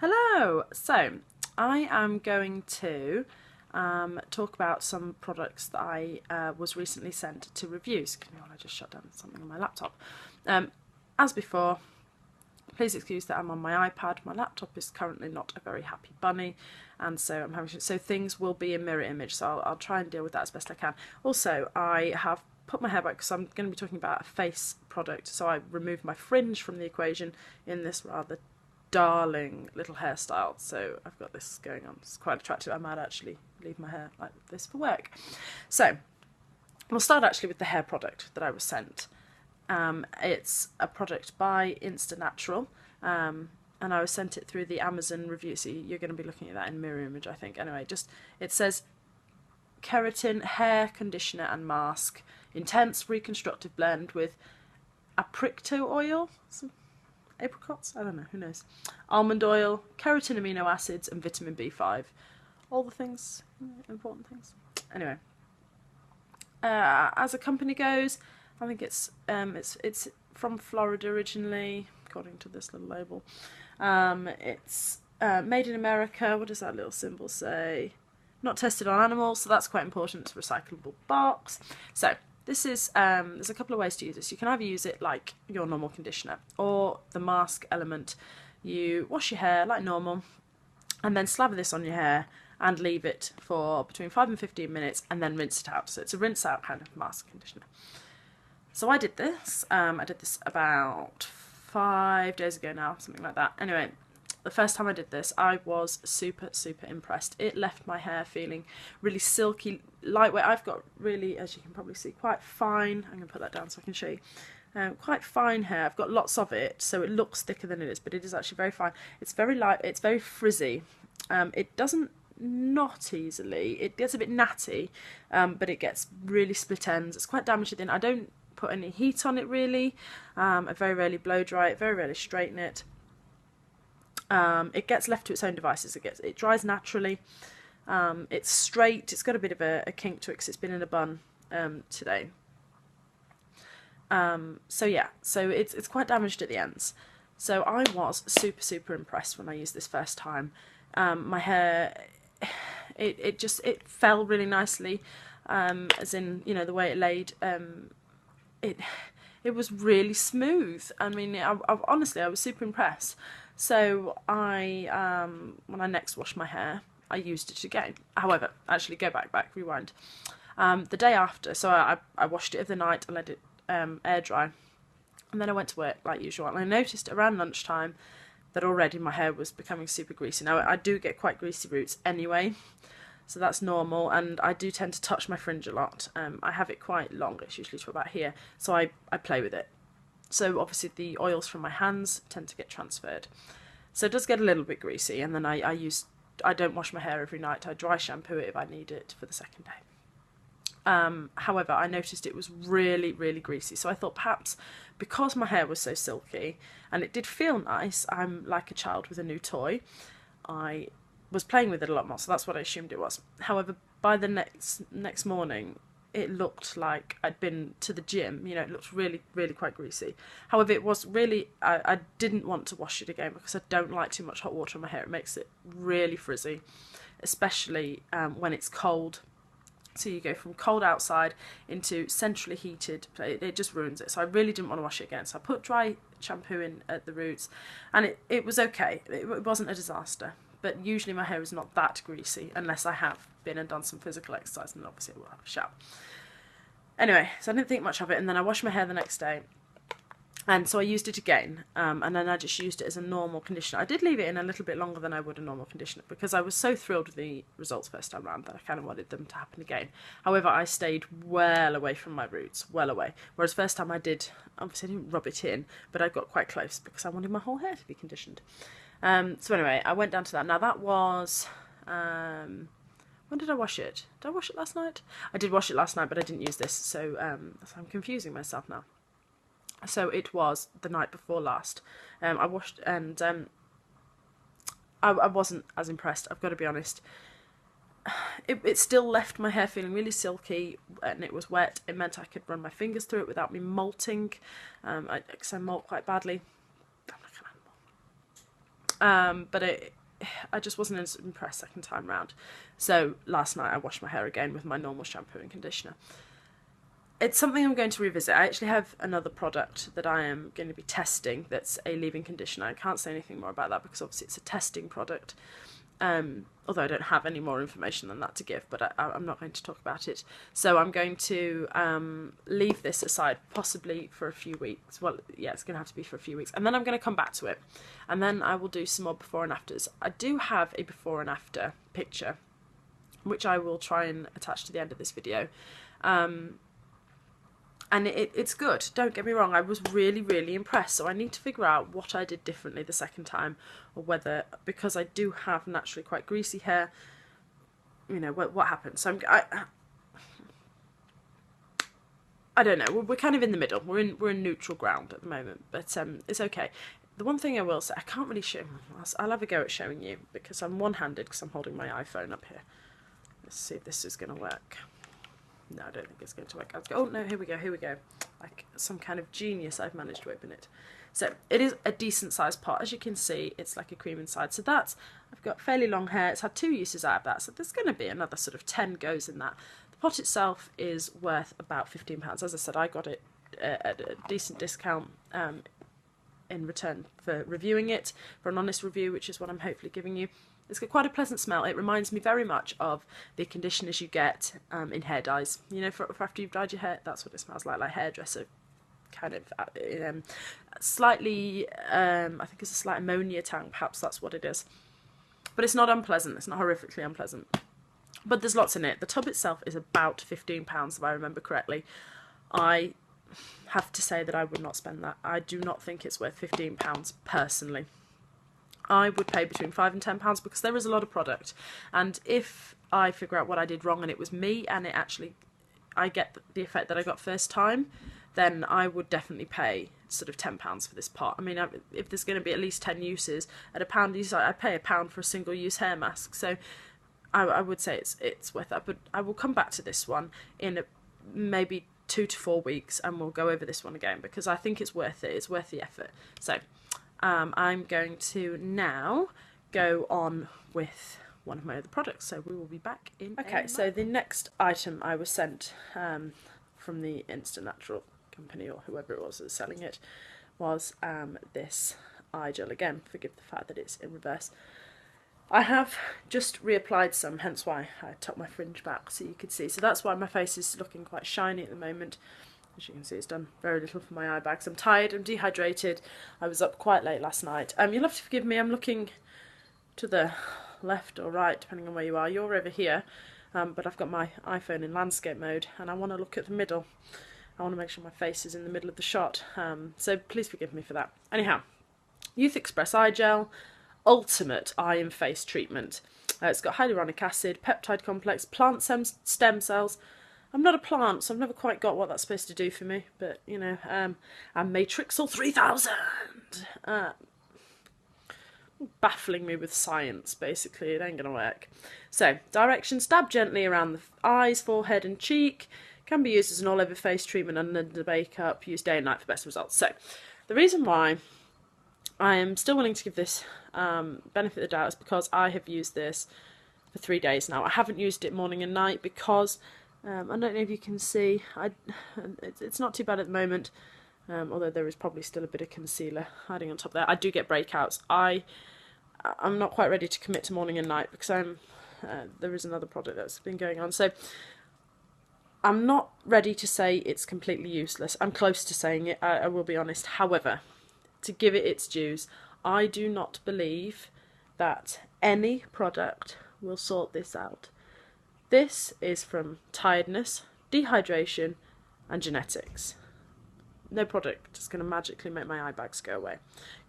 Hello! So, I am going to talk about some products that I was recently sent to reviews. I just shut down something on my laptop. As before, please excuse that I'm on my iPad. My laptop is currently not a very happy bunny, and so I'm having so things will be in mirror image. So I'll try and deal with that as best I can. Also, I have put my hair back because I'm going to be talking about a face product. So I removed my fringe from the equation in this rather darling little hairstyle. So I've got this going on. It's quite attractive. I might actually leave my hair like this for work. So we'll start actually with the hair product that I was sent. It's a product by InstaNatural, and I was sent it through the Amazon review. So you're going to be looking at that in mirror image, I think. Anyway, it says keratin hair conditioner and mask, intense reconstructive blend with apricot oil. Apricots? I don't know, who knows. Almond oil, keratin amino acids, and vitamin B5. All the things, important things. Anyway, as a company goes, I think it's from Florida originally, according to this little label. It's made in America. What does that little symbol say? Not tested on animals, so that's quite important. It's a recyclable box. So this is, there's a couple of ways to use this. You can either use it like your normal conditioner or the mask element. You wash your hair like normal and then slather this on your hair and leave it for between 5 and 15 minutes and then rinse it out. So it's a rinse out kind of mask conditioner. So I did this. I did this about 5 days ago now, something like that. Anyway, the first time I did this, I was super impressed. It left my hair feeling really silky, lightweight. I've got really, as you can probably see, quite fine. I'm going to put that down so I can show you. Quite fine hair. I've got lots of it, so it looks thicker than it is, but it is actually very fine. It's very light. It's very frizzy. It doesn't knot easily. It gets a bit natty, but it gets really split ends. It's quite damaged at the end. I don't put any heat on it really. I very rarely blow dry it. Very rarely straighten it. It gets left to its own devices. It dries naturally. It's straight. It's got a bit of a kink to it because it's been in a bun today. So yeah, so it's quite damaged at the ends. So I was super impressed when I used this first time. My hair, it fell really nicely, as in, you know, the way it laid. It was really smooth. I mean, honestly, I was super impressed. So when I next washed my hair, I used it again. However, actually, go back, rewind. The day after, so I washed it overnight and let it air dry. And then I went to work like usual. And I noticed around lunchtime that already my hair was becoming super greasy. Now, I do get quite greasy roots anyway, so that's normal. And I do tend to touch my fringe a lot. I have it quite long. It's usually to about here. So I play with it. So obviously the oils from my hands tend to get transferred. So it does get a little bit greasy, and then I don't wash my hair every night. I dry shampoo it if I need it for the second day. However, I noticed it was really greasy, so I thought perhaps because my hair was so silky and it did feel nice, I'm like a child with a new toy, I was playing with it a lot more, so that's what I assumed it was. However, by the next morning, it looked like I'd been to the gym. You know, it looked really quite greasy. However, it was really, I didn't want to wash it again because I don't like too much hot water on my hair. It makes it really frizzy, especially when it's cold. So you go from cold outside into centrally heated, it just ruins it. So I really didn't want to wash it again. So I put dry shampoo in at the roots, and it was okay. It wasn't a disaster. But usually my hair is not that greasy unless I have been and done some physical exercise, and obviously I will have a shower. Anyway, so I didn't think much of it, and then I washed my hair the next day, and so I used it again, and then I just used it as a normal conditioner. I did leave it in a little bit longer than I would a normal conditioner because I was so thrilled with the results first time round that I kind of wanted them to happen again. However, I stayed well away from my roots, well away, whereas first time I did, obviously I didn't rub it in, but I got quite close because I wanted my whole hair to be conditioned. So anyway, I went down to that. Now that was, when did I wash it? Did I wash it last night? I did wash it last night, but I didn't use this, so I'm confusing myself now. So it was the night before last. I washed, and I wasn't as impressed, I've got to be honest. It still left my hair feeling really silky, and it was wet. It meant I could run my fingers through it without me molting, because I molt quite badly. But I just wasn't as impressed second time round. So last night I washed my hair again with my normal shampoo and conditioner. It's something I'm going to revisit. I actually have another product that I am going to be testing that's a leave-in conditioner. I can't say anything more about that because obviously it's a testing product. Although I don't have any more information than that to give, but I'm not going to talk about it. So I'm going to leave this aside, possibly for a few weeks. Well, yeah, it's going to have to be for a few weeks. And then I'm going to come back to it. And then I will do some more before and afters. I do have a before and after picture, which I will try and attach to the end of this video. And it's good, don't get me wrong, I was really, really impressed. So I need to figure out what I did differently the second time, or whether, because I do have naturally quite greasy hair, you know, what happened. So I don't know, we're kind of in the middle, we're in neutral ground at the moment, but it's okay. The one thing I will say, I can't really show, I'll have a go at showing you, because I'm one-handed, because I'm holding my iPhone up here. Let's see if this is going to work. No, I don't think it's going to work. Oh no, here we go. Like some kind of genius, I've managed to open it. So it is a decent sized pot. As you can see, it's like a cream inside. So that's, I've got fairly long hair. It's had 2 uses out of that. So there's going to be another sort of 10 goes in that. The pot itself is worth about £15. As I said, I got it at a decent discount in return for reviewing it, for an honest review, which is what I'm hopefully giving you. It's got quite a pleasant smell. It reminds me very much of the conditioners you get in hair dyes. You know, for after you've dyed your hair, that's what it smells like hairdresser kind of slightly, I think it's a slight ammonia tank, perhaps that's what it is. But it's not unpleasant. It's not horrifically unpleasant. But there's lots in it. The tub itself is about £15, if I remember correctly. I have to say that I would not spend that. I do not think it's worth £15 personally. I would pay between £5 and £10 because there is a lot of product, and if I figure out what I did wrong and it was me and it actually, I get the effect that I got first time, then I would definitely pay sort of £10 for this pot. I mean, if there's going to be at least 10 uses at £1 use, I pay £1 for a single use hair mask. So I would say it's worth that. But I will come back to this one in maybe 2 to 4 weeks, and we'll go over this one again because I think it's worth it. It's worth the effort. So. I'm going to now go on with one of my other products, so we will be back in a moment. So the next item I was sent from the InstaNatural company, or whoever it was that was selling it, was this eye gel. Again, forgive the fact that it's in reverse. I have just reapplied some, hence why I took my fringe back so you could see. So that's why my face is looking quite shiny at the moment. As you can see, it's done very little for my eye bags. I'm tired, I'm dehydrated. I was up quite late last night. You'll have to forgive me, I'm looking to the left or right, depending on where you are. You're over here, but I've got my iPhone in landscape mode, and I want to look at the middle. I want to make sure my face is in the middle of the shot, so please forgive me for that. Anyhow, Youth Express Eye Gel, Ultimate Eye and Face Treatment. It's got hyaluronic acid, peptide complex, plant stem cells. I'm not a plant, so I've never quite got what that's supposed to do for me, but, you know, and Matrixel 3000! Baffling me with science, basically. It ain't gonna work. So, directions: dab gently around the eyes, forehead and cheek. Can be used as an all-over face treatment under the makeup. Use day and night for best results. So, the reason why I am still willing to give this benefit of the doubt is because I have used this for 3 days now. I haven't used it morning and night because... I don't know if you can see, it's not too bad at the moment, although there is probably still a bit of concealer hiding on top there. I do get breakouts. I'm not quite ready to commit to morning and night because there is another product that's been going on. So I'm not ready to say it's completely useless. I'm close to saying it, I will be honest. However, to give it its dues, I do not believe that any product will sort this out. This is from tiredness, dehydration and genetics. No product is going to magically make my eye bags go away.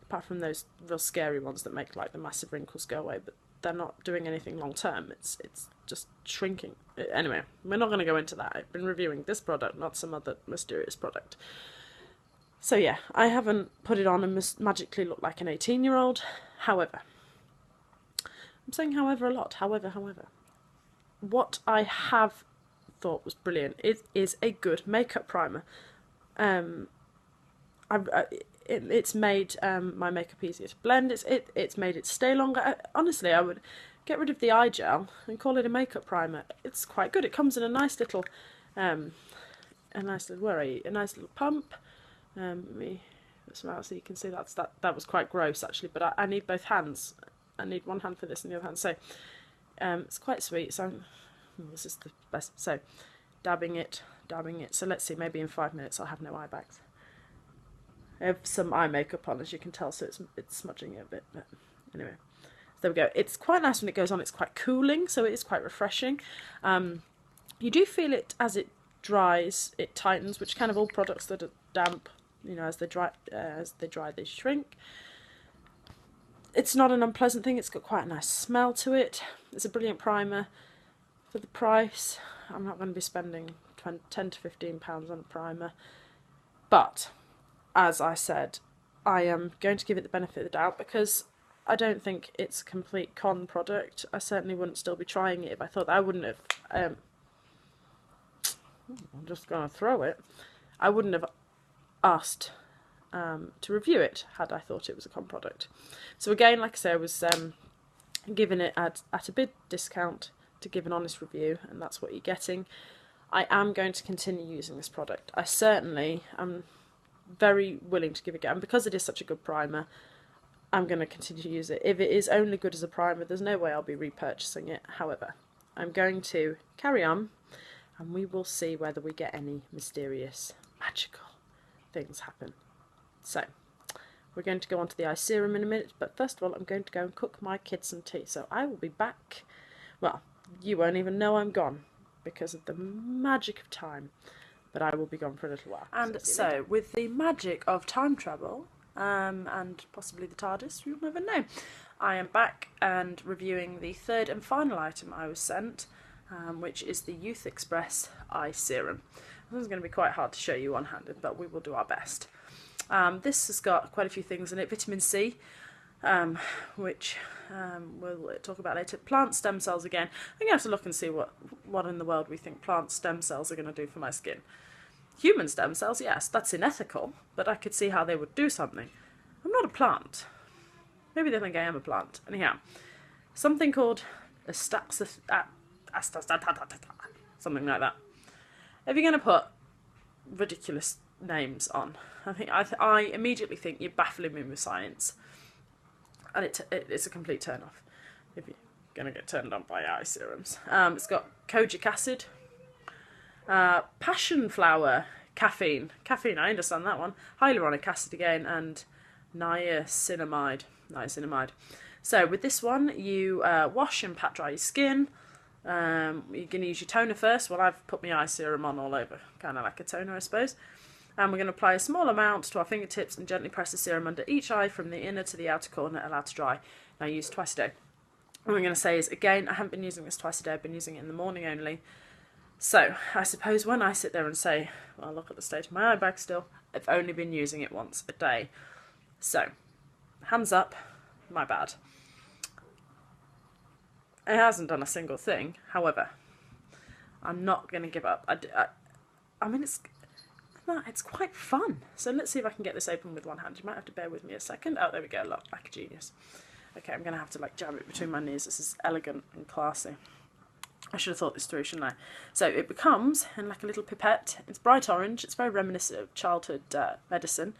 Apart from those real scary ones that make like the massive wrinkles go away, but they're not doing anything long term. It's just shrinking. Anyway, we're not going to go into that. I've been reviewing this product, not some other mysterious product. So yeah, I haven't put it on and magically look like an 18-year-old. However, I'm saying however a lot. However. What I have thought was brilliant. It is a good makeup primer. it's made my makeup easier to blend. It's made it stay longer. Honestly, I would get rid of the eye gel and call it a makeup primer. It's quite good. It comes in a nice little a nice little pump. Let me put some out so you can see that was quite gross actually, but I need both hands. I need one hand for this and the other hand. So it's quite sweet. So this is the best. So dabbing it. So let's see, maybe in 5 minutes I'll have no eye bags. I have some eye makeup on, as you can tell, so it's smudging it a bit, but anyway. There we go. It's quite nice when it goes on. It's quite cooling, so it is quite refreshing. You do feel it as it dries, it tightens, which kind of all products that are damp, you know, as they dry, they shrink. It's not an unpleasant thing. It's got quite a nice smell to it. It's a brilliant primer for the price. I'm not going to be spending 10 to £15 on a primer, but as I said, I am going to give it the benefit of the doubt because I don't think it's a complete con product. I certainly wouldn't still be trying it if I thought that. I wouldn't have. I'm just going to throw it. I wouldn't have asked to review it had I thought it was a con product. So again, like I say, I was giving it at a big discount to give an honest review, and that's what you're getting. I am going to continue using this product. I certainly am very willing to give it a go, and because it is such a good primer, I'm going to continue to use it. If it is only good as a primer, there's no way I'll be repurchasing it. However, I'm going to carry on, and we will see whether we get any mysterious, magical things happen. So, we're going to go on to the eye serum in a minute, but first of all, I'm going to go and cook my kids some tea. So I will be back. Well, you won't even know I'm gone because of the magic of time, but I will be gone for a little while. And so with the magic of time travel, and possibly the TARDIS, you'll never know, I am back and reviewing the third and final item I was sent, which is the Youth Express Eye Serum. This is going to be quite hard to show you one-handed, but we will do our best. This has got quite a few things in it. Vitamin C, which we'll talk about later. Plant stem cells again. I'm going to have to look and see what in the world we think plant stem cells are going to do for my skin. Human stem cells, yes, that's unethical, but I could see how they would do something. I'm not a plant. Maybe they think I am a plant. Anyhow, something called something like that. If you're going to put ridiculous names on, I immediately think you're baffling me with science, and it's a complete turn off if you're going to get turned on by eye serums. It's got kojic acid, passion flower, caffeine, I understand that one, hyaluronic acid again, and niacinamide. So with this one, you wash and pat dry your skin. You're going to use your toner first. Well, I've put my eye serum on all over, kind of like a toner, I suppose. And we're going to apply a small amount to our fingertips and gently press the serum under each eye from the inner to the outer corner, allowed to dry. Now use twice a day. What I'm going to say is, again, I haven't been using this twice a day, I've been using it in the morning only. So, I suppose when I sit there and say, well, look at the state of my eye bag still, I've only been using it once a day. So, hands up, my bad. It hasn't done a single thing, however, I'm not going to give up. I mean, it's quite fun. So let's see if I can get this open with one hand. You might have to bear with me a second. Oh, there we go, look, like a genius. Okay, I'm going to have to like jam it between my knees. This is elegant and classy. I should have thought this through, shouldn't I? So it becomes in like a little pipette. It's bright orange. It's very reminiscent of childhood medicine.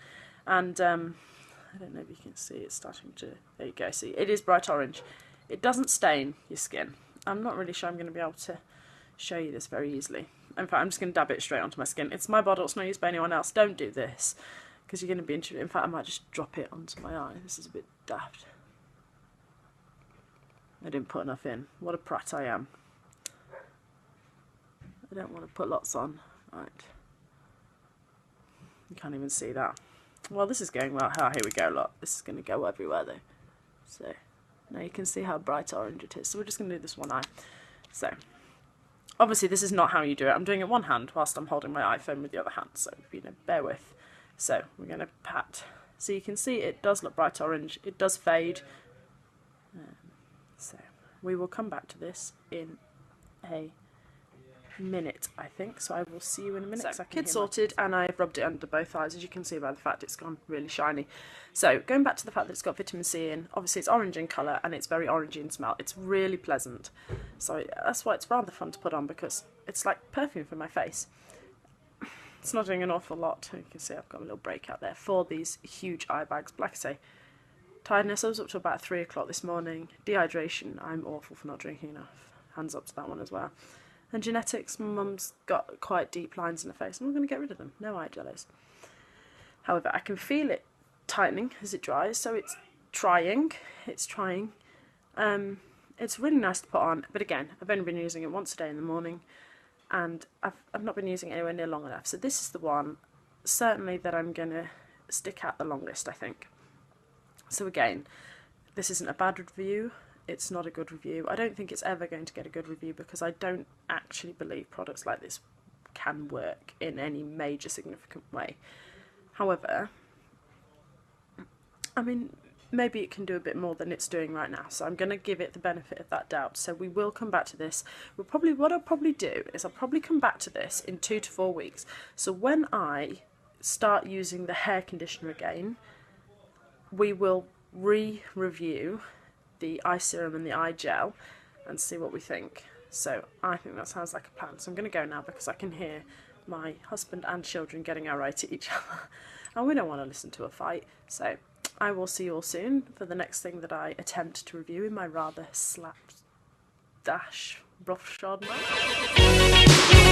And I don't know if you can see, it's starting to, there you go, see, it is bright orange. It doesn't stain your skin. I'm not really sure I'm going to be able to show you this very easily. In fact, I'm just going to dab it straight onto my skin. It's my bottle, it's not used by anyone else. Don't do this, because you're going to be interested. In fact, I might just drop it onto my eye. This is a bit daft. I didn't put enough in. What a prat I am. I don't want to put lots on. Right. You can't even see that. Well, this is going well. Oh, here we go, look. This is going to go everywhere, though. So, now you can see how bright orange it is. So we're just going to do this one eye. So, obviously this is not how you do it. I'm doing it one hand whilst I'm holding my iPhone with the other hand. So, you know, bear with. So, we're going to pat. So you can see it does look bright orange. It does fade. So, we will come back to this in a minute, I think, so I will see you in a minute. So, Kid sorted, and I've rubbed it under both eyes, as you can see by the fact it's gone really shiny. So going back to the fact that it's got vitamin C in, obviously it's orange in colour and it's very orangey in smell. It's really pleasant, so that's why it's rather fun to put on, because it's like perfume for my face. It's not doing an awful lot. You can see I've got a little breakout there for these huge eye bags. Like I say, tiredness, I was up to about 3 o'clock this morning. Dehydration, I'm awful for not drinking enough. Hands up to that one as well. And genetics, my mum's got quite deep lines in her face. I'm going to get rid of them. No eye jellies. However, I can feel it tightening as it dries, so it's trying. It's trying. It's really nice to put on, but again, I've only been using it once a day in the morning, and I've not been using it anywhere near long enough. So this is the one, certainly, that I'm going to stick at the longest, I think. So again, this isn't a bad review. It's not a good review. I don't think it's ever going to get a good review, because I don't actually believe products like this can work in any major significant way. However, I mean, maybe it can do a bit more than it's doing right now, so I'm going to give it the benefit of that doubt. So we will come back to this. What I'll probably do is I'll probably come back to this in 2 to 4 weeks. So when I start using the hair conditioner again, we will re-review the eye serum and the eye gel and see what we think. So I think that sounds like a plan. So I'm going to go now, because I can hear my husband and children getting irate at each other, and we don't want to listen to a fight. So I will see you all soon for the next thing that I attempt to review in my rather slapdash roughshod mode.